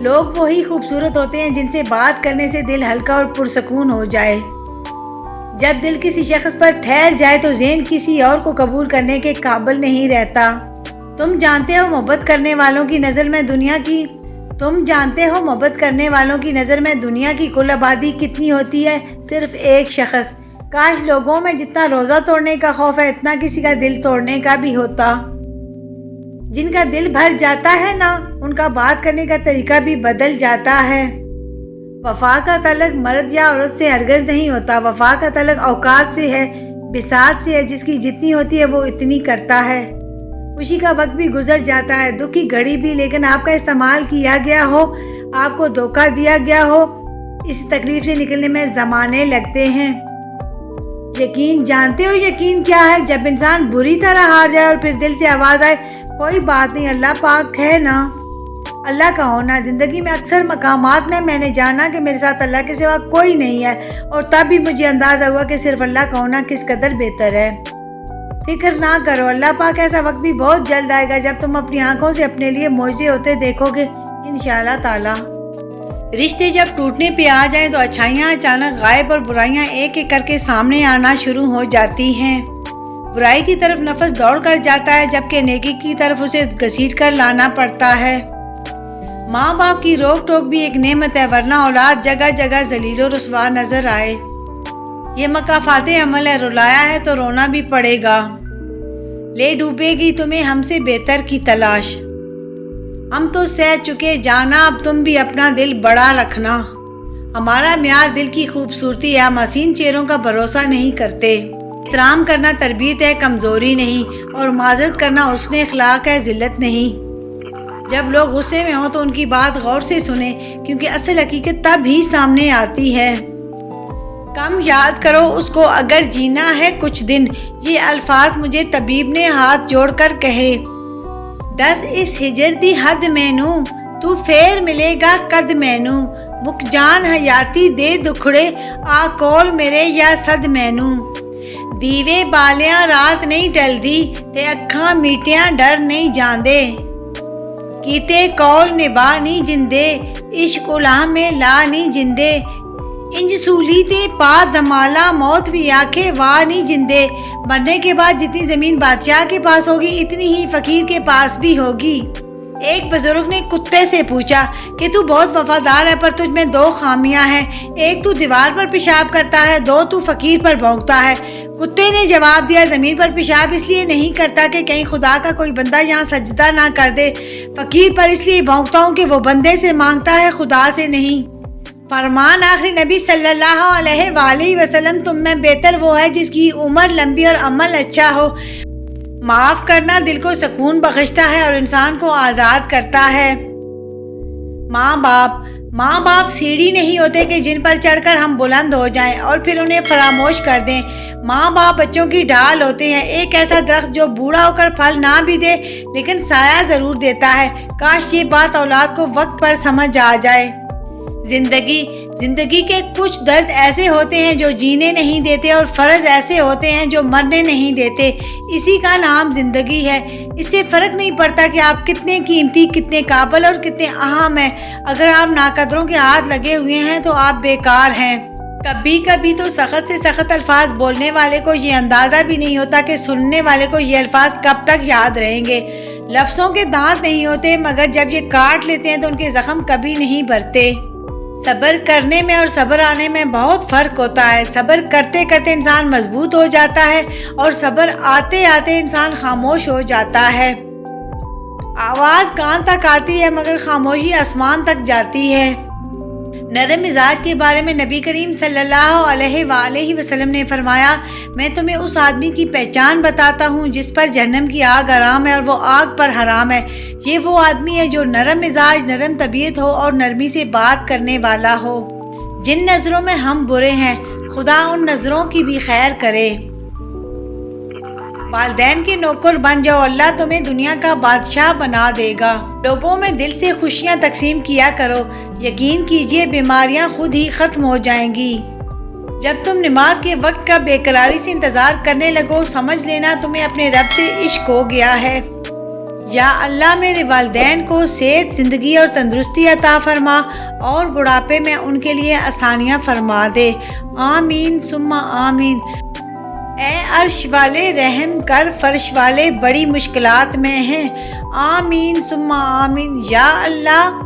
لوگ وہی خوبصورت ہوتے ہیں جن سے بات کرنے سے دل ہلکا اور پرسکون ہو جائے۔ جب دل کسی شخص پر ٹھہر جائے تو ذہن کسی اور کو قبول کرنے کے قابل نہیں رہتا۔ تم جانتے ہو محبت کرنے والوں کی نظر میں دنیا کی کل آبادی کتنی ہوتی ہے؟ صرف ایک شخص۔ کاش لوگوں میں جتنا روزہ توڑنے کا خوف ہے اتنا کسی کا دل توڑنے کا بھی ہوتا۔ جن کا دل بھر جاتا ہے نا، ان کا بات کرنے کا طریقہ بھی بدل جاتا ہے۔ وفا کا تعلق مرد یا عورت سے ہرگز نہیں ہوتا، وفا کا تعلق اوقات سے ہے، بساط سے ہے۔ جس کی جتنی ہوتی ہے وہ اتنی کرتا ہے۔ خوشی کا وقت بھی گزر جاتا ہے، دکھ کی گھڑی بھی، لیکن آپ کا استعمال کیا گیا ہو، آپ کو دھوکہ دیا گیا ہو، اس تکلیف سے نکلنے میں زمانے لگتے ہیں۔ یقین، جانتے ہو یقین کیا ہے؟ جب انسان بری طرح ہار جائے اور پھر دل سے آواز آئے، کوئی بات نہیں، اللہ پاک ہے نا۔ اللہ کا ہونا۔ زندگی میں اکثر مقامات میں نے جانا کہ میرے ساتھ اللہ کے سوا کوئی نہیں ہے، اور تب بھی مجھے اندازہ ہوا کہ صرف اللہ کا ہونا کس قدر بہتر ہے۔ فکر نہ کرو، اللہ پاک ایسا وقت بھی بہت جلد آئے گا جب تم اپنی آنکھوں سے اپنے لیے معجزے ہوتے دیکھو گے انشاءاللہ تعالی۔ رشتے جب ٹوٹنے پہ آ جائیں تو اچھائیاں اچانک غائب اور برائیاں ایک ایک کر کے سامنے آنا شروع ہو جاتی ہیں۔ برائی کی طرف نفس دوڑ کر جاتا ہے جبکہ نیکی کی طرف اسے گھسیٹ کر لانا پڑتا ہے۔ ماں باپ کی روک ٹوک بھی ایک نعمت ہے، ورنہ اولاد جگہ جگہ ذلیل و رسوا نظر آئے۔ یہ مکافات عمل ہے، رلایا ہے تو رونا بھی پڑے گا۔ لے ڈوبے گی تمہیں ہم سے بہتر کی تلاش، ہم تو سہ چکے جانا، اب تم بھی اپنا دل بڑا رکھنا۔ ہمارا معیار دل کی خوبصورتی ہے، ہم حسین چہروں کا بھروسہ نہیں کرتے۔ احترام کرنا تربیت ہے، کمزوری نہیں، اور معذرت کرنا حسن اخلاق ہے، ذلت نہیں۔ جب لوگ غصے میں ہوں تو ان کی بات غور سے سنیں، کیونکہ اصل حقیقت تب ہی سامنے آتی ہے۔ کم یاد کرو اس کو اگر جینا ہے کچھ دن، یہ الفاظ مجھے طبیب نے ہاتھ جوڑ کر کہے۔ دس اس ہجر دی حد مینوں، تو پھر ملے گا قد مینوں، مک جان حیاتی دے دکھڑے، آ کول میرے یا صد مینوں۔ دیوے بالیاں رات نہیں ٹلدی، تے اکھاں میٹیاں ڈر نہیں جاندے، کیتے کول نبا نہیں جندے، عشق الہ میں لا نہیں جندے، انج سولی تے پا دمالا، موت بھی آکھے واہ نہیں جندے۔ مرنے کے بعد جتنی زمین بادشاہ کے پاس ہوگی اتنی ہی فقیر کے پاس بھی ہوگی۔ ایک بزرگ نے کتے سے پوچھا کہ تو بہت وفادار ہے پر تجھ میں دو خامیاں ہیں، ایک تو دیوار پر پیشاب کرتا ہے، دو تو فقیر پر بھونکتا ہے۔ کتے نے جواب دیا، زمین پر پیشاب اس لیے نہیں کرتا کہ کہیں خدا کا کوئی بندہ یہاں سجدہ نہ کر دے، فقیر پر اس لیے بھونکتا ہوں کہ وہ بندے سے مانگتا ہے خدا سے نہیں۔ فرمان آخری نبی صلی اللہ علیہ وآلہ وسلم، تم میں بہتر وہ ہے جس کی عمر لمبی اور عمل اچھا ہو۔ معاف کرنا دل کو سکون بخشتا ہے اور انسان کو آزاد کرتا ہے۔ ماں باپ سیڑھی نہیں ہوتے کہ جن پر چڑھ کر ہم بلند ہو جائیں اور پھر انہیں فراموش کر دیں۔ ماں باپ بچوں کی ڈھال ہوتے ہیں، ایک ایسا درخت جو بوڑھا ہو کر پھل نہ بھی دے لیکن سایہ ضرور دیتا ہے۔ کاش یہ بات اولاد کو وقت پر سمجھ آ جائے۔ زندگی کے کچھ درد ایسے ہوتے ہیں جو جینے نہیں دیتے اور فرض ایسے ہوتے ہیں جو مرنے نہیں دیتے، اسی کا نام زندگی ہے۔ اس سے فرق نہیں پڑتا کہ آپ کتنے قیمتی، کتنے قابل اور کتنے اہم ہیں، اگر آپ ناقدروں کے ہاتھ لگے ہوئے ہیں تو آپ بیکار ہیں۔ کبھی کبھی تو سخت سے سخت الفاظ بولنے والے کو یہ اندازہ بھی نہیں ہوتا کہ سننے والے کو یہ الفاظ کب تک یاد رہیں گے۔ لفظوں کے دانت نہیں ہوتے مگر جب یہ کاٹ لیتے ہیں تو ان کے زخم کبھی نہیں بھرتے۔ صبر کرنے میں اور صبر آنے میں بہت فرق ہوتا ہے۔ صبر کرتے کرتے انسان مضبوط ہو جاتا ہے اور صبر آتے آتے انسان خاموش ہو جاتا ہے۔ آواز کان تک آتی ہے مگر خاموشی آسمان تک جاتی ہے۔ نرم مزاج کے بارے میں نبی کریم صلی اللہ علیہ وآلہ وسلم نے فرمایا، میں تمہیں اس آدمی کی پہچان بتاتا ہوں جس پر جہنم کی آگ حرام ہے اور وہ آگ پر حرام ہے۔ یہ وہ آدمی ہے جو نرم مزاج، نرم طبیعت ہو اور نرمی سے بات کرنے والا ہو۔ جن نظروں میں ہم برے ہیں خدا ان نظروں کی بھی خیر کرے۔ والدین کے نوکر بن جاؤ، اللہ تمہیں دنیا کا بادشاہ بنا دے گا۔ لوگوں میں دل سے خوشیاں تقسیم کیا کرو، یقین کیجئے بیماریاں خود ہی ختم ہو جائیں گی۔ جب تم نماز کے وقت کا بے قراری سے انتظار کرنے لگو، سمجھ لینا تمہیں اپنے رب سے عشق ہو گیا ہے۔ یا اللہ میرے والدین کو صحت، زندگی اور تندرستی عطا فرما اور بڑھاپے میں ان کے لیے آسانیاں فرما دے، آمین ثم آمین۔ اے عرش والے رحم کر، فرش والے بڑی مشکلات میں ہیں، آمین ثم آمین۔ یا اللہ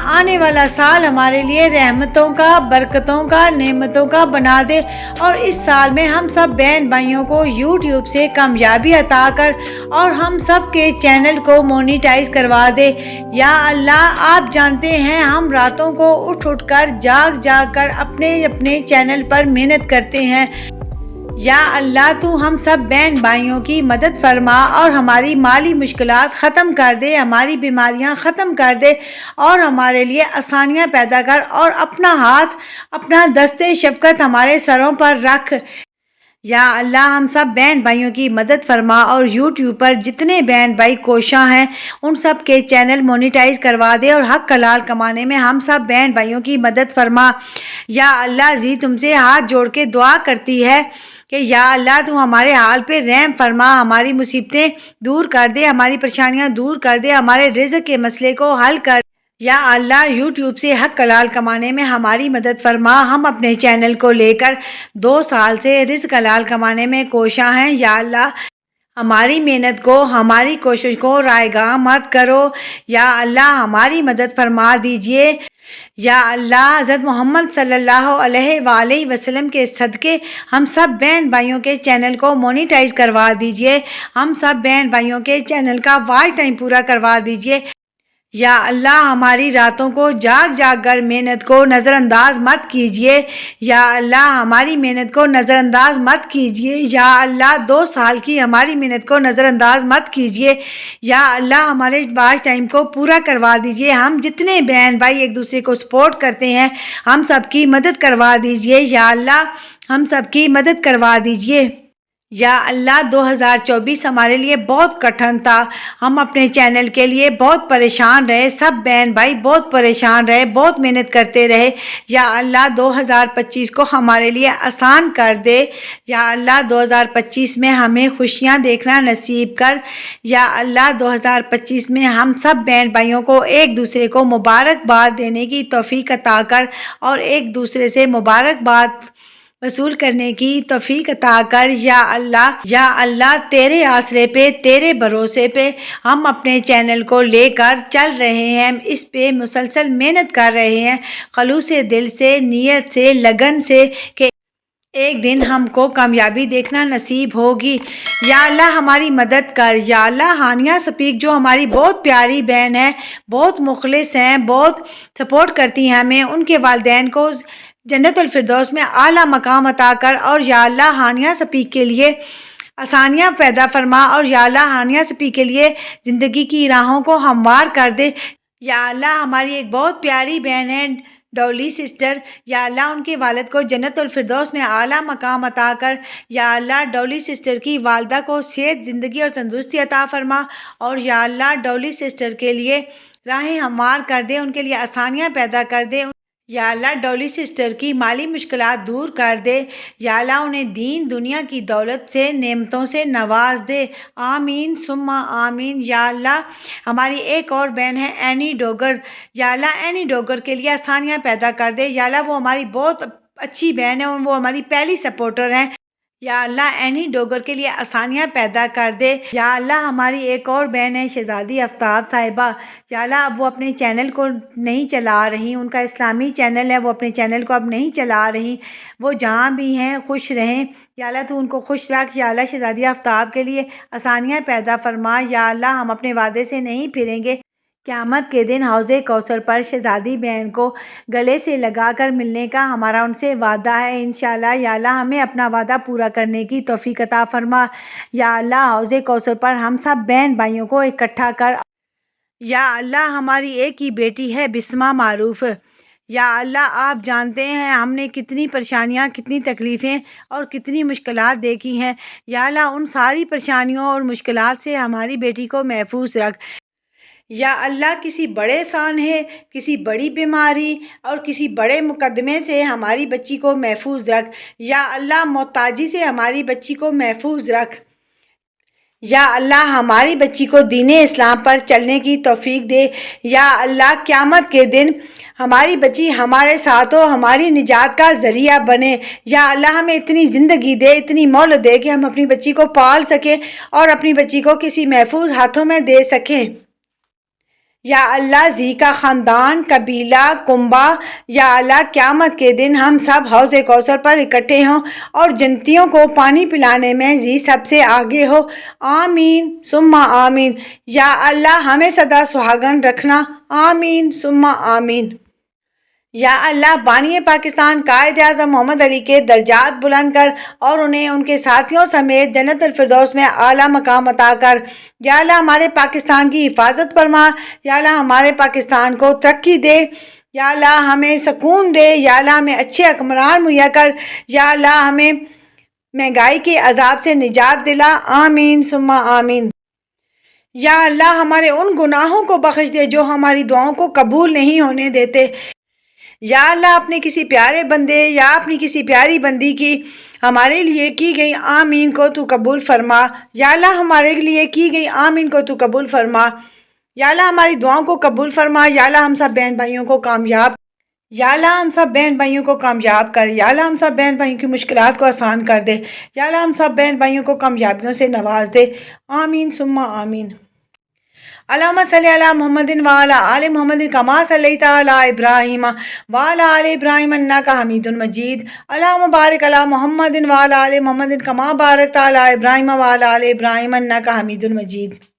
آنے والا سال ہمارے لیے رحمتوں کا، برکتوں کا، نعمتوں کا بنا دے، اور اس سال میں ہم سب بہن بھائیوں کو یوٹیوب سے کامیابی عطا کر اور ہم سب کے چینل کو مونیٹائز کروا دے۔ یا اللہ آپ جانتے ہیں ہم راتوں کو اٹھ کر جاگ کر اپنے چینل پر محنت کرتے ہیں۔ یا اللہ تو ہم سب بہن بھائیوں کی مدد فرما اور ہماری مالی مشکلات ختم کر دے، ہماری بیماریاں ختم کر دے اور ہمارے لیے آسانیاں پیدا کر، اور اپنا ہاتھ، اپنا دست شفقت ہمارے سروں پر رکھ۔ یا اللہ ہم سب بہن بھائیوں کی مدد فرما اور یوٹیوب پر جتنے بہن بھائی کوشاں ہیں ان سب کے چینل مونیٹائز کروا دے اور حق حلال کمانے میں ہم سب بہن بھائیوں کی مدد فرما۔ یا اللہ جی تم سے ہاتھ جوڑ کے دعا کرتی ہے کہ یا اللہ تو ہمارے حال پہ رحم فرما، ہماری مصیبتیں دور کر دے، ہماری پریشانیاں دور کر دے، ہمارے رزق کے مسئلے کو حل کر۔ یا اللہ یوٹیوب سے حق حلال کمانے میں ہماری مدد فرما، ہم اپنے چینل کو لے کر 2 سال سے رزق حلال کمانے میں کوشاں ہیں۔ یا اللہ ہماری محنت کو، ہماری کوشش کو رائیگاں مت کرو، یا اللہ ہماری مدد فرما دیجئے۔ یا اللہ حضرت محمد صلی اللہ علیہ وآلہ وسلم کے صدقے ہم سب بہن بھائیوں کے چینل کو مونیٹائز کروا دیجئے، ہم سب بہن بھائیوں کے چینل کا واچ ٹائم پورا کروا دیجئے۔ یا اللہ ہماری راتوں کو جاگ کر محنت کو نظر انداز مت کیجیے، یا اللہ ہماری محنت کو نظر انداز مت کیجیے، یا اللہ 2 سال کی ہماری محنت کو نظر انداز مت کیجیے، یا اللہ ہمارے واچ ٹائم کو پورا کروا دیجیے۔ ہم جتنے بہن بھائی ایک دوسرے کو سپورٹ کرتے ہیں ہم سب کی مدد کروا دیجیے، یا اللہ ہم سب کی مدد کروا دیجیے۔ یا اللہ 2024 ہمارے لیے بہت کٹھن تھا، ہم اپنے چینل کے لیے بہت پریشان رہے، سب بہن بھائی بہت پریشان رہے، بہت محنت کرتے رہے۔ یا اللہ 2025 کو ہمارے لیے آسان کر دے، یا اللہ 2025 میں ہمیں خوشیاں دیکھنا نصیب کر۔ یا اللہ 2025 میں ہم سب بہن بھائیوں کو ایک دوسرے کو مبارکباد دینے کی توفیق عطا کر اور ایک دوسرے سے مبارکباد وصول کرنے کی توفیق عطا کر۔ یا اللہ تیرے آسرے پہ، تیرے بھروسے پہ ہم اپنے چینل کو لے کر چل رہے ہیں، اس پہ مسلسل محنت کر رہے ہیں خلوص دل سے، نیت سے، لگن سے کہ ایک دن ہم کو کامیابی دیکھنا نصیب ہوگی۔ یا اللہ ہماری مدد کر۔ یا اللہ ہانیہ سپیک جو ہماری بہت پیاری بہن ہے، بہت مخلص ہیں، بہت سپورٹ کرتی ہیں ہمیں، ان کے والدین کو جنت الفردوس میں اعلیٰ مقام عطا کر، اور یا اللہ ہانیہ سپیک کے لیے آسانیاں پیدا فرما، اور یا اللہ ہانیہ سپیک کے لیے زندگی کی راہوں کو ہموار کر دے۔ یا اللہ ہماری ایک بہت پیاری بہن ہے ڈولی سسٹر، یا اللہ ان کے والد کو جنت الفردوس میں اعلیٰ مقام عطا کر۔ یا اللہ ڈولی سسٹر کی والدہ کو صحت، زندگی اور تندرستی عطا فرما، اور یا اللہ ڈولی سسٹر کے لیے راہیں ہموار کر دے، ان کے لیے آسانیاں پیدا کر دے۔ یا اللہ ڈولی سسٹر کی مالی مشکلات دور کر دے، یا اللہ انہیں دین دنیا کی دولت سے، نعمتوں سے نواز دے، آمین ثم آمین۔ یا اللہ ہماری ایک اور بہن ہے اینی ڈوگر، یا اللہ اینی ڈوگر کے لیے آسانیاں پیدا کر دے، یا اللہ وہ ہماری بہت اچھی بہن ہے اور وہ ہماری پہلی سپورٹر ہیں۔ یا اللہ اینی ڈوگر کے لیے آسانیاں پیدا کر دے۔ یا اللہ ہماری ایک اور بہن ہے شہزادی آفتاب صاحبہ، یا اللہ اب وہ اپنے چینل کو نہیں چلا رہی، ان کا اسلامی چینل ہے، وہ اپنے چینل کو اب نہیں چلا رہی، وہ جہاں بھی ہیں خوش رہیں۔ یا اللہ تو ان کو خوش رکھ۔ یا اللہ شہزادی آفتاب کے لیے آسانیاں پیدا فرما۔ یا اللہ ہم اپنے وعدے سے نہیں پھریں گے، قیامت کے دن حوض کوثر پر شہزادی بہن کو گلے سے لگا کر ملنے کا ہمارا ان سے وعدہ ہے انشاءاللہ۔ یا اللہ ہمیں اپنا وعدہ پورا کرنے کی توفیق عطا فرما۔ یا اللہ حوض کوثر پر ہم سب بہن بھائیوں کو اکٹھا کر۔ یا اللہ ہماری ایک ہی بیٹی ہے بسمہ معروف، یا اللہ آپ جانتے ہیں ہم نے کتنی پریشانیاں، کتنی تکلیفیں اور کتنی مشکلات دیکھی ہیں۔ یا اللہ ان ساری پریشانیوں اور مشکلات سے ہماری بیٹی کو محفوظ رکھ۔ یا اللہ کسی بڑے سانحے، کسی بڑی بیماری اور کسی بڑے مقدمے سے ہماری بچی کو محفوظ رکھ۔ یا اللہ محتاجی سے ہماری بچی کو محفوظ رکھ۔ یا اللہ ہماری بچی کو دین اسلام پر چلنے کی توفیق دے۔ یا اللہ قیامت کے دن ہماری بچی ہمارے ساتھ ہو، ہماری نجات کا ذریعہ بنے۔ یا اللہ ہمیں اتنی زندگی دے، اتنی مہلت دے کہ ہم اپنی بچی کو پال سکیں اور اپنی بچی کو کسی محفوظ ہاتھوں میں دے سکیں۔ یا اللہ ذی کا خاندان، قبیلہ، کنبہ، یا اللہ قیامت کے دن ہم سب حوض کوثر پر اکٹھے ہوں اور جنتیوں کو پانی پلانے میں ذی سب سے آگے ہو۔ آمین ثم آمین۔ یا اللہ ہمیں سدا سہاگن رکھنا۔ آمین ثم آمین۔ یا اللہ بانی پاکستان قائد اعظم محمد علی کے درجات بلند کر اور انہیں ان کے ساتھیوں سمیت جنت الفردوس میں اعلیٰ مقام عطا کر۔ یا اللہ ہمارے پاکستان کی حفاظت فرما۔ یا اللہ ہمارے پاکستان کو ترقی دے۔ یا اللہ ہمیں سکون دے۔ یا اللہ ہمیں اچھے حکمران مہیا کر۔ یا اللہ ہمیں مہنگائی کے عذاب سے نجات دلا۔ آمین ثم آمین۔ یا اللہ ہمارے ان گناہوں کو بخش دے جو ہماری دعاؤں کو قبول نہیں ہونے دیتے۔ یا اللہ اپنے کسی پیارے بندے یا اپنی کسی پیاری بندی کی ہمارے لیے کی گئی آمین کو تو قبول فرما۔ یا اللہ ہمارے لیے کی گئی آمین کو تو قبول فرما۔ یا اللہ ہماری دعاؤں کو قبول فرما۔ یا اللہ ہم سب بہن بھائیوں کو کامیاب یا اللہ ہم سب بہن بھائیوں کو کامیاب کر۔ یا اللہ ہم سب بہن بھائیوں کی مشکلات کو آسان کر دے۔ یا اللہ ہم سب بہن بھائیوں کو کامیابیوں سے نواز دے۔ آمین ثم آمین۔ اللہم صلی علی محمد وعلی آل محمد کما صلیت علی ابراہیم وعلی آل ابراہیم انک حمید مجید۔ اللہم بارک علی محمد وعلی آل محمد کما بارکت علی ابراہیم وعلی آل ابراہیم انک حمید مجید۔